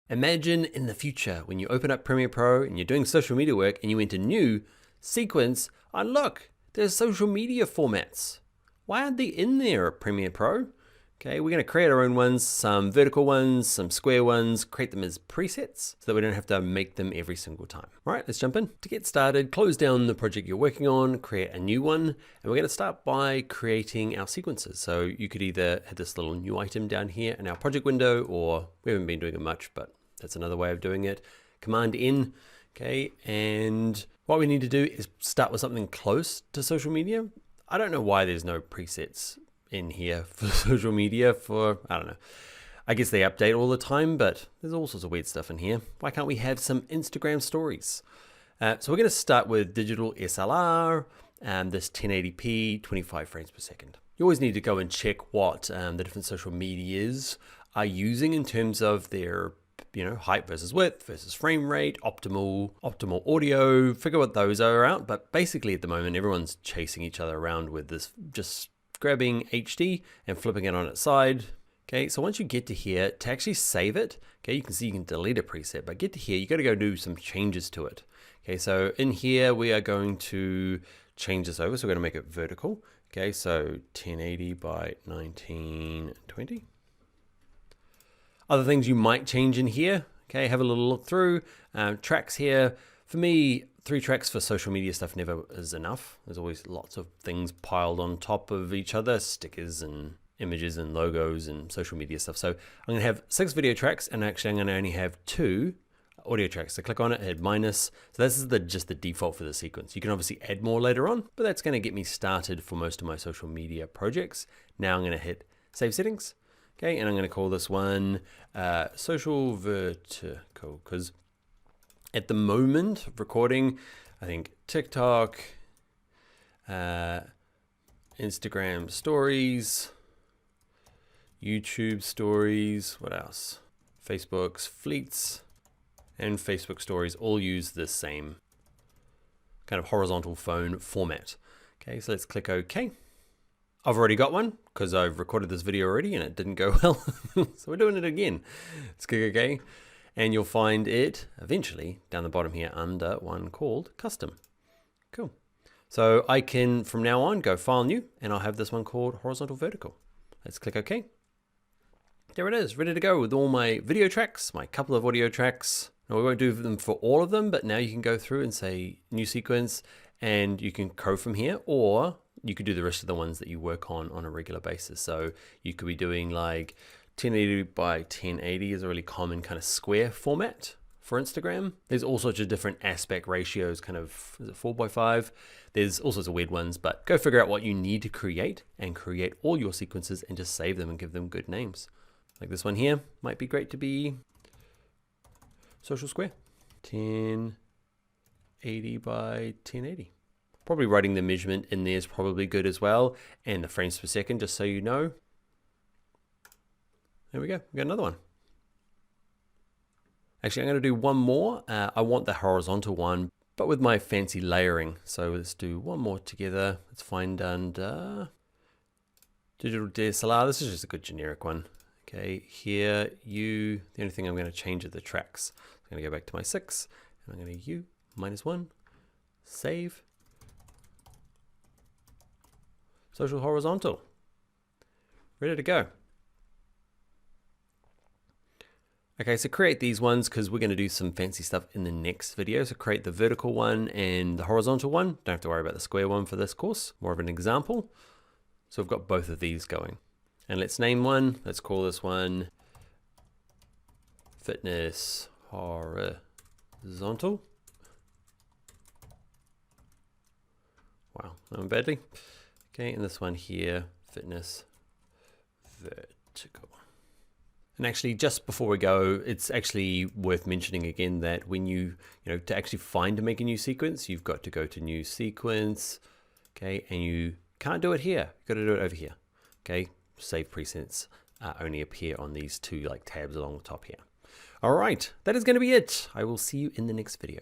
Imagine in the future when you open up Premiere Pro and you're doing social media work and you enter new sequence, and look, there's social media formats. Why aren't they in there, Premiere Pro? Okay, we're going to create our own ones, some vertical ones, some square ones, create them as presets so that we don't have to make them every single time. All right, let's jump in. To get started, close down the project you're working on, create a new one, and we're going to start by creating our sequences. So you could either hit this little new item down here in our project window, or we haven't been doing it much, but that's another way of doing it. Command N, okay, and what we need to do is start with something close to social media. I don't know why there's no presets in here for social media I don't know. I guess they update all the time, but there's all sorts of weird stuff in here. Why can't we have some Instagram stories? So we're going to start with digital SLR, this 1080p, 25 frames per second. You always need to go and check what the different social medias are using in terms of their height versus width versus frame rate, optimal audio, figure what those are out. But basically at the moment, everyone's chasing each other around with this, just grabbing HD and flipping it on its side. Okay, so once you get to here, to actually save it, okay, you can see you can delete a preset, but get to here, you got to go do some changes to it. Okay, so in here, we are going to change this over. So we're going to make it vertical. Okay, so 1080 by 1920. Other things you might change in here, okay, have a little look through. Tracks here, for me, 3 tracks for social media stuff never is enough. There's always lots of things piled on top of each other, stickers and images and logos and social media stuff. So I'm gonna have 6 video tracks, and actually I'm gonna only have 2 audio tracks. So click on it, hit minus. So this is just the default for the sequence. You can obviously add more later on, but that's gonna get me started for most of my social media projects. Now I'm gonna hit save settings. Okay, and I'm going to call this one social vertical, because at the moment of recording, I think TikTok, Instagram stories, YouTube stories, what else? Facebook's fleets and Facebook stories all use the same kind of horizontal phone format. Okay, so let's click OK. I've already got one because I've recorded this video already and it didn't go well. So we're doing it again. Let's click OK. And you'll find it eventually down the bottom here under one called custom. Cool. So I can from now on go file new, and I'll have this one called horizontal vertical. Let's click OK. There it is, ready to go with all my video tracks, my couple of audio tracks. Now we won't do them for all of them, but now you can go through and say new sequence, and you can go from here, or you could do the rest of the ones that you work on a regular basis. So you could be doing like 1080 by 1080 is a really common kind of square format for Instagram. There's all sorts of different aspect ratios, kind of, is it 4:5? There's all sorts of weird ones, but go figure out what you need to create and create all your sequences and just save them and give them good names. Like this one here might be great to be social square, 1080 by 1080. Probably writing the measurement in there is probably good as well, and the frames per second, just so you know. There we go, we got another one. Actually, I'm going to do one more. I want the horizontal one, but with my fancy layering. So let's do one more together. Let's find under digital DSLR. This is just a good generic one. Okay, here, the only thing I'm going to change are the tracks. I'm going to go back to my 6, and I'm going to -1, save. Social horizontal, ready to go. Okay, so create these ones because we're going to do some fancy stuff in the next video. So create the vertical one and the horizontal one. Don't have to worry about the square one for this course, more of an example. So we've got both of these going. And let's name one. Let's call this one fitness horizontal. Wow, that went badly. Okay, and this one here, fitness vertical. And actually, just before we go, it's actually worth mentioning again that when to actually find to make a new sequence, you've got to go to new sequence, okay, and you can't do it here. You've got to do it over here, okay? Save presets only appear on these 2 tabs along the top here. All right, that is going to be it. I will see you in the next video.